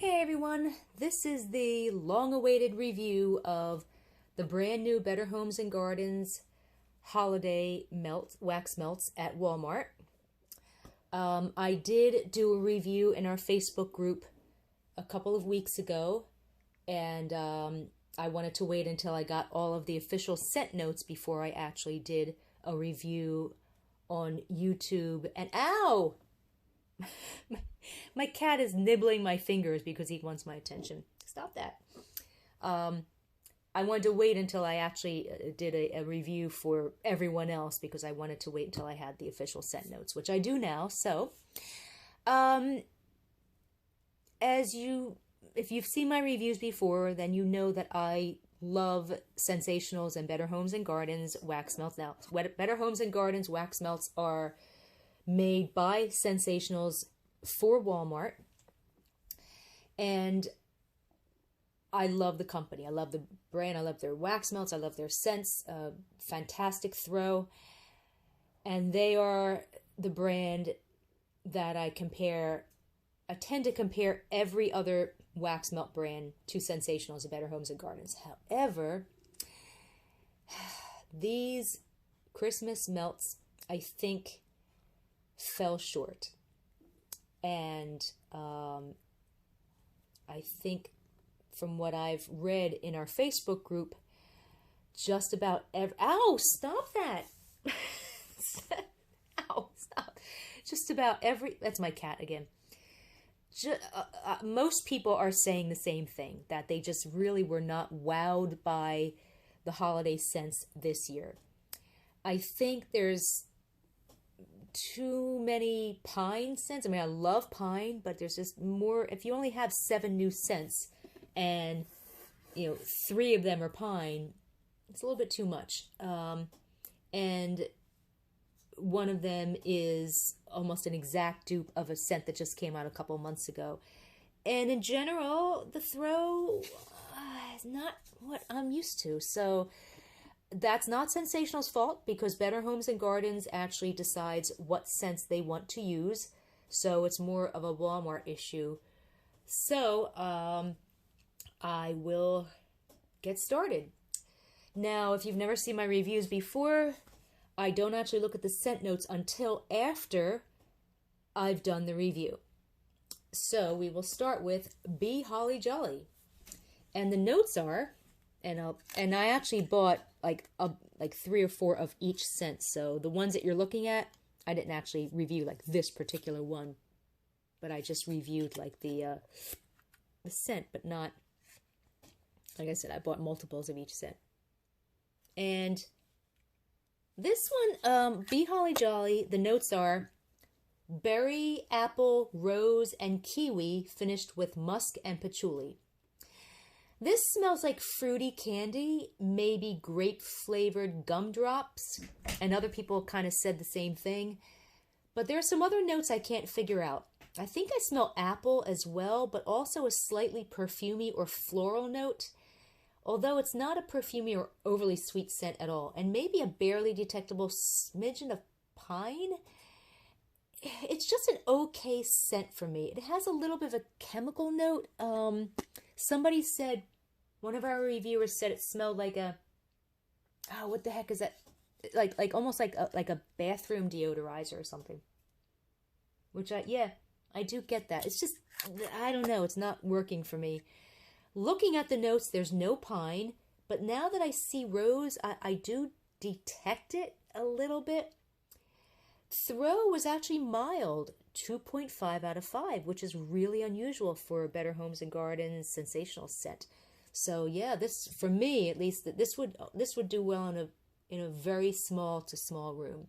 Hey everyone, this is the long-awaited review of the brand new Better Homes and Gardens holiday wax melts at Walmart. I did do a review in our Facebook group a couple of weeks ago, and I wanted to wait until I got all of the official scent notes before I actually did a review on YouTube. And ow! My cat is nibbling my fingers because he wants my attention. Stop that. I wanted to wait until I actually did a review for everyone else because I wanted to wait until I had the official scent notes, which I do now. So, if you've seen my reviews before, then you know that I love Sensationals and Better Homes and Gardens wax melts. Now, Better Homes and Gardens wax melts are made by Sensationals for Walmart, and I love the company. I love the brand. I love their wax melts. I love their scents. Fantastic throw, and they are the brand that I tend to compare every other wax melt brand to Sensationals and Better Homes and Gardens. However, these Christmas melts, I think, fell short. And I think from what I've read in our Facebook group, just about ow, stop that. Ow, stop. Just about that's my cat again. Most people are saying the same thing, that they just really were not wowed by the holiday scents this year. I think there's too many pine scents. I mean, I love pine, but there's just more. If you only have 7 new scents and 3 of them are pine, it's a little bit too much. And one of them is almost an exact dupe of a scent that just came out a couple months ago. And in general, the throw is not what I'm used to. So that's not Sensational's fault, because Better Homes and Gardens actually decides what scents they want to use. So it's more of a Walmart issue. So I will get started. Now, if you've never seen my reviews before, I don't actually look at the scent notes until after I've done the review. So we will start with Be Hollyjolly. And the notes are, and I actually bought like 3 or 4 of each scent. So the ones that you're looking at, I didn't actually review like this particular one, but I just reviewed like the scent, but not, like I said, I bought multiples of each scent. And this one, Be Hollyjolly, the notes are berry, apple, rose, and kiwi, finished with musk and patchouli. This smells like fruity candy, maybe grape-flavored gumdrops, and other people kind of said the same thing. But there are some other notes I can't figure out. I think I smell apple as well, but also a slightly perfumey or floral note, although it's not a perfumey or overly sweet scent at all, and maybe a barely detectable smidgen of pine. It's just an okay scent for me. It has a little bit of a chemical note. Somebody said, one of our reviewers said it smelled like what the heck is that? Like almost like a bathroom deodorizer or something. Which I do get that. It's just, I don't know, it's not working for me. Looking at the notes, there's no pine, but now that I see rose, I do detect it a little bit. Throw was actually mild, 2.5 out of 5, which is really unusual for Better Homes and Gardens Sensational scent. So yeah, this, for me at least, this would do well in a very small to small room.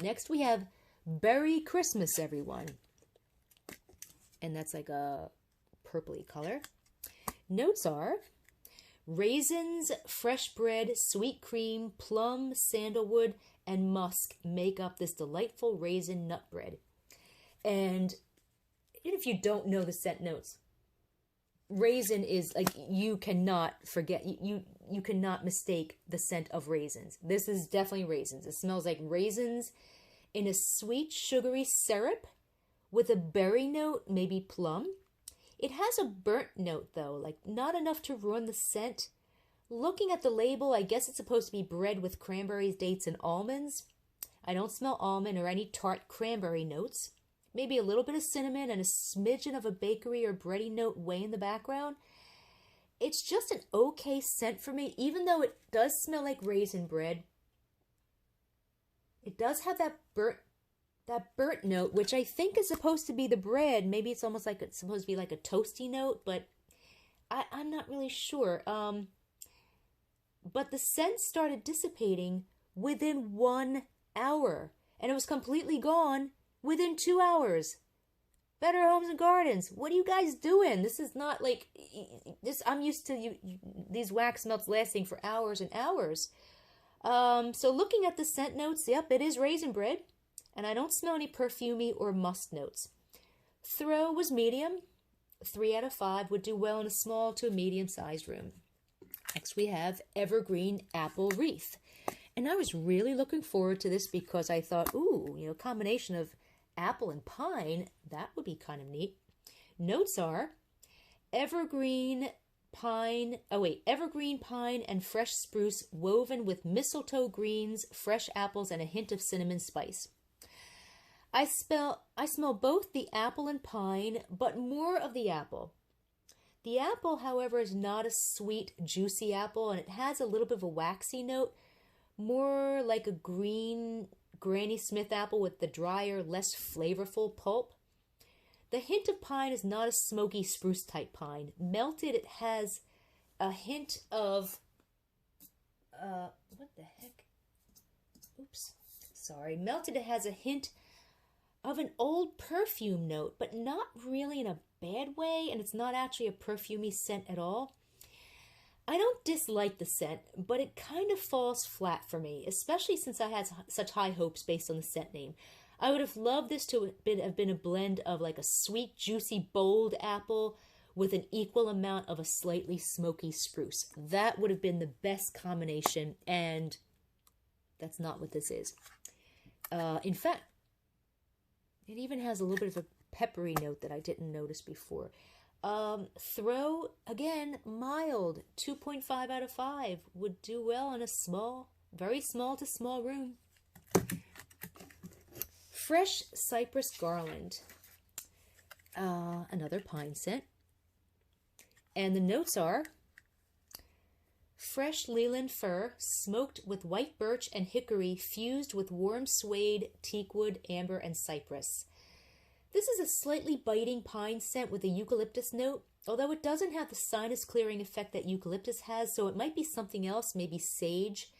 Next we have Berry Christmas, everyone, and that's like a purpley color. Notes are raisins, fresh bread, sweet cream, plum, sandalwood, and musk make up this delightful raisin nut bread. And even if you don't know the scent notes, raisin is like, you cannot forget, you cannot mistake the scent of raisins. This is definitely raisins. It smells like raisins in a sweet, sugary syrup with a berry note, maybe plum. It has a burnt note though, like not enough to ruin the scent. Looking at the label, I guess it's supposed to be bread with cranberries, dates, and almonds. I don't smell almond or any tart cranberry notes. Maybe a little bit of cinnamon and a smidgen of a bakery or bready note way in the background. It's just an okay scent for me, even though it does smell like raisin bread. It does have that burnt note, which I think is supposed to be the bread. Maybe it's almost like it's supposed to be like a toasty note, but I'm not really sure. But the scent started dissipating within 1 hour, and it was completely gone within 2 hours. Better Homes and Gardens, what are you guys doing? This is not like this. I'm used to these wax melts lasting for hours and hours. So looking at the scent notes, yep, it is raisin bread, and I don't smell any perfumey or musk notes. Throw was medium. 3 out of 5 would do well in a small to a medium-sized room. Next we have Evergreen Apple Wreath. And I was really looking forward to this because I thought, ooh, combination of apple and pine, that would be kind of neat. Notes are evergreen pine and fresh spruce woven with mistletoe greens, fresh apples, and a hint of cinnamon spice. I smell both the apple and pine, but more of the apple. The apple, however, is not a sweet, juicy apple, and it has a little bit of a waxy note, more like a green Granny Smith apple with the drier, less flavorful pulp. The hint of pine is not a smoky spruce type pine. Melted, it has a hint of, what the heck? Oops, sorry. Melted, it has a hint of an old perfume note, but not really in a bad way, and it's not actually a perfumey scent at all. I don't dislike the scent, but it kind of falls flat for me, especially since I had such high hopes based on the scent name. I would have loved this to have been a blend of like a sweet, juicy, bold apple with an equal amount of a slightly smoky spruce. That would have been the best combination, and that's not what this is. In fact, it even has a little bit of a peppery note that I didn't notice before. Throw, again, mild, 2.5 out of 5. Would do well in a small, very small to small room. Fresh Cypress Garland, another pine scent. And the notes are fresh Leland fir, smoked with white birch and hickory, fused with warm suede, teakwood, amber, and cypress. This is a slightly biting pine scent with a eucalyptus note, although it doesn't have the sinus clearing effect that eucalyptus has, so it might be something else, maybe sage,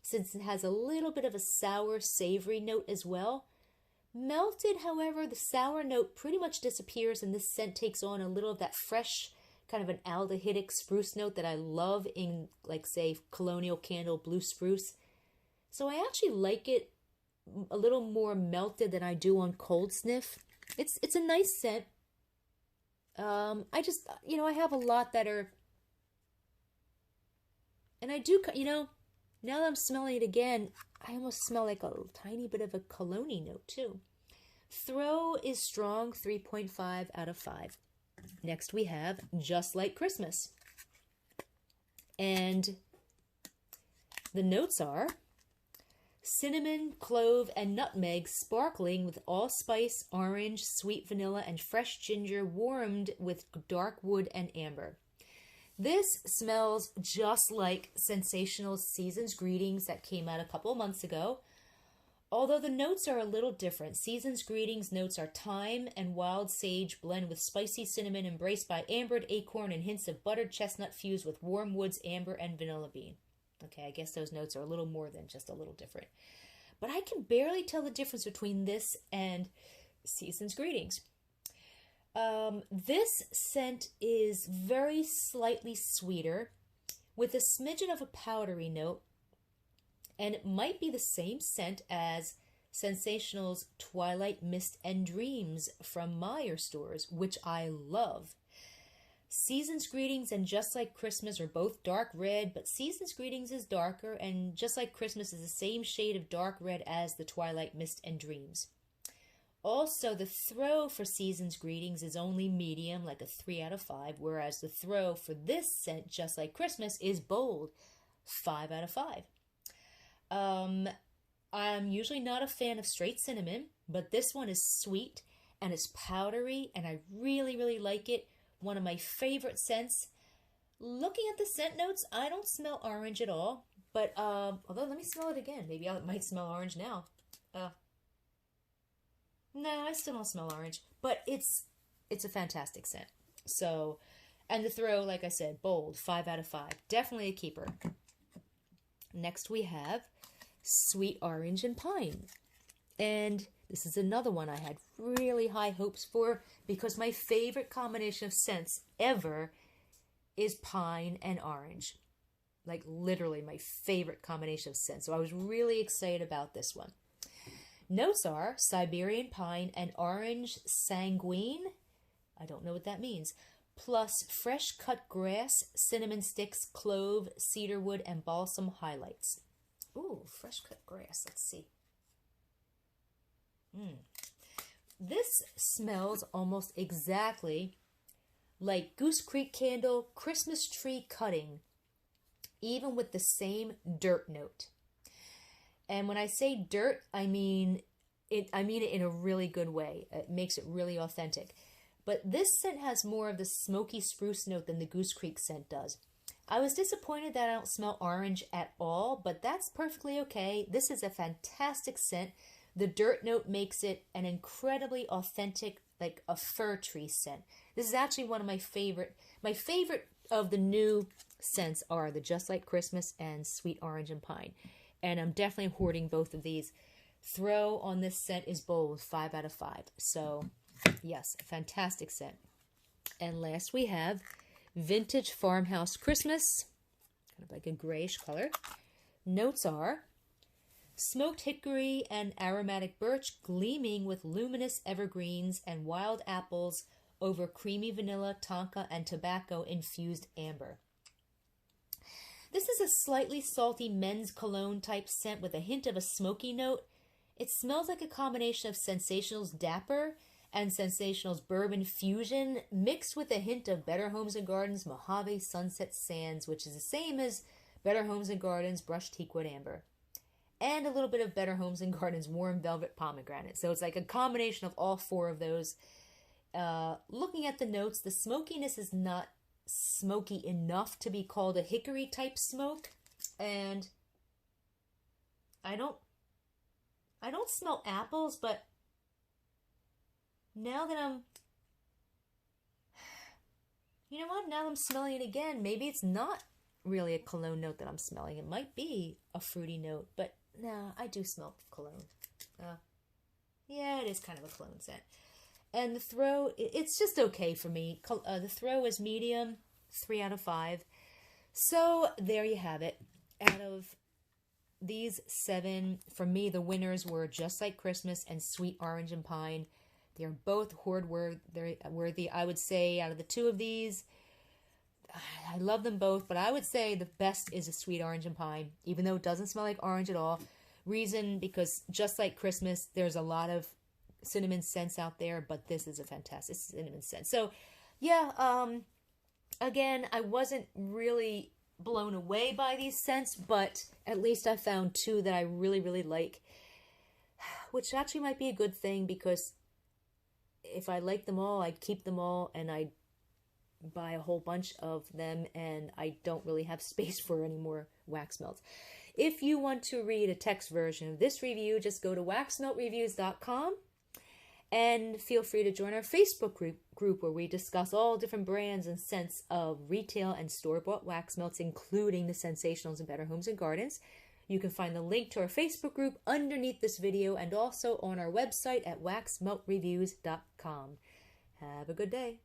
since it has a little bit of a sour, savory note as well. Melted, however, the sour note pretty much disappears, and this scent takes on a little of that fresh, kind of an aldehydic spruce note that I love in, like, say, Colonial Candle Blue Spruce. So I actually like it a little more melted than I do on Cold Sniff. It's a nice scent. I just, I have a lot that are, and I do, now that I'm smelling it again, I almost smell like a tiny bit of a cologne note too. Throw is strong, 3.5 out of 5. Next we have Just Like Christmas. And the notes are cinnamon, clove, and nutmeg sparkling with allspice, orange, sweet vanilla, and fresh ginger warmed with dark wood and amber. This smells just like Sensational Season's Greetings that came out a couple of months ago, although the notes are a little different. Season's Greetings notes are thyme and wild sage blend with spicy cinnamon embraced by ambered acorn and hints of buttered chestnut fused with warm woods, amber, and vanilla bean. Okay, I guess those notes are a little more than just a little different. But I can barely tell the difference between this and Season's Greetings. This scent is very slightly sweeter with a smidgen of a powdery note, and it might be the same scent as Sensational's Twilight Mist and Dreams from Meyer stores, which I love. Season's Greetings and Just Like Christmas are both dark red, but Season's Greetings is darker, and Just Like Christmas is the same shade of dark red as the Twilight Mist and Dreams. Also, the throw for Season's Greetings is only medium, like a 3 out of 5, whereas the throw for this scent, Just Like Christmas, is bold, 5 out of 5. I'm usually not a fan of straight cinnamon, but this one is sweet and it's powdery, and I really, really like it. One of my favorite scents. Looking at the scent notes, I don't smell orange at all, but although let me smell it again. Maybe I might smell orange now. No, I still don't smell orange, but it's a fantastic scent. So, and the throw, like I said, bold, 5 out of 5. Definitely a keeper. Next we have Sweet Orange and Pine. And this is another one I had really high hopes for because my favorite combination of scents ever is pine and orange. Like literally my favorite combination of scents. So I was really excited about this one. Notes are Siberian pine and orange sanguine. I don't know what that means. Plus fresh cut grass, cinnamon sticks, clove, cedarwood, and balsam highlights. Ooh, fresh cut grass. Let's see. This smells almost exactly like Goose Creek candle Christmas tree cutting, even with the same dirt note. And when I say dirt, I mean it in a really good way. It makes it really authentic. But this scent has more of the smoky spruce note than the Goose Creek scent does. I was disappointed that I don't smell orange at all, but that's perfectly okay. This is a fantastic scent. The dirt note makes it an incredibly authentic, like a fir tree scent. This is actually one of my favorite. My favorite of the new scents are the Just Like Christmas and Sweet Orange and Pine. And I'm definitely hoarding both of these. Throw on this scent is bold, 5 out of 5. So, yes, a fantastic scent. And last we have Vintage Farmhouse Christmas, kind of like a grayish color. Notes are smoked hickory and aromatic birch gleaming with luminous evergreens and wild apples over creamy vanilla, tonka, and tobacco-infused amber. This is a slightly salty men's cologne type scent with a hint of a smoky note. It smells like a combination of Sensational's Dapper and Sensational's Bourbon Fusion mixed with a hint of Better Homes and Gardens Mojave Sunset Sands, which is the same as Better Homes and Gardens Brushed Teakwood Amber. And a little bit of Better Homes and Gardens Warm Velvet Pomegranate. So it's like a combination of all four of those. Looking at the notes, the smokiness is not smoky enough to be called a hickory type smoke, and I don't smell apples, but now that I'm smelling it again, maybe it's not really a cologne note that I'm smelling. It might be a fruity note, but no, I do smell cologne. Yeah, it is kind of a cologne scent. And the throw, it's just okay for me. The throw is medium, 3 out of 5. So there you have it. Out of these 7, for me, the winners were Just Like Christmas and Sweet Orange and Pine. They're both hoard worthy. I would say out of the two of these, I love them both, but I would say the best is a Sweet Orange and Pine, even though it doesn't smell like orange at all. Reason, because Just Like Christmas, there's a lot of cinnamon scents out there, but this is a fantastic cinnamon scent. So yeah, again, I wasn't really blown away by these scents, but at least I found 2 that I really, really like, which actually might be a good thing, because if I like them all, I'd keep them all, and I'd buy a whole bunch of them, and I don't really have space for any more wax melts. If you want to read a text version of this review, just go to waxmeltreviews.com. And feel free to join our Facebook group where we discuss all different brands and scents of retail and store-bought wax melts, including the Sensationals and Better Homes and Gardens. You can find the link to our Facebook group underneath this video and also on our website at waxmeltreviews.com. Have a good day.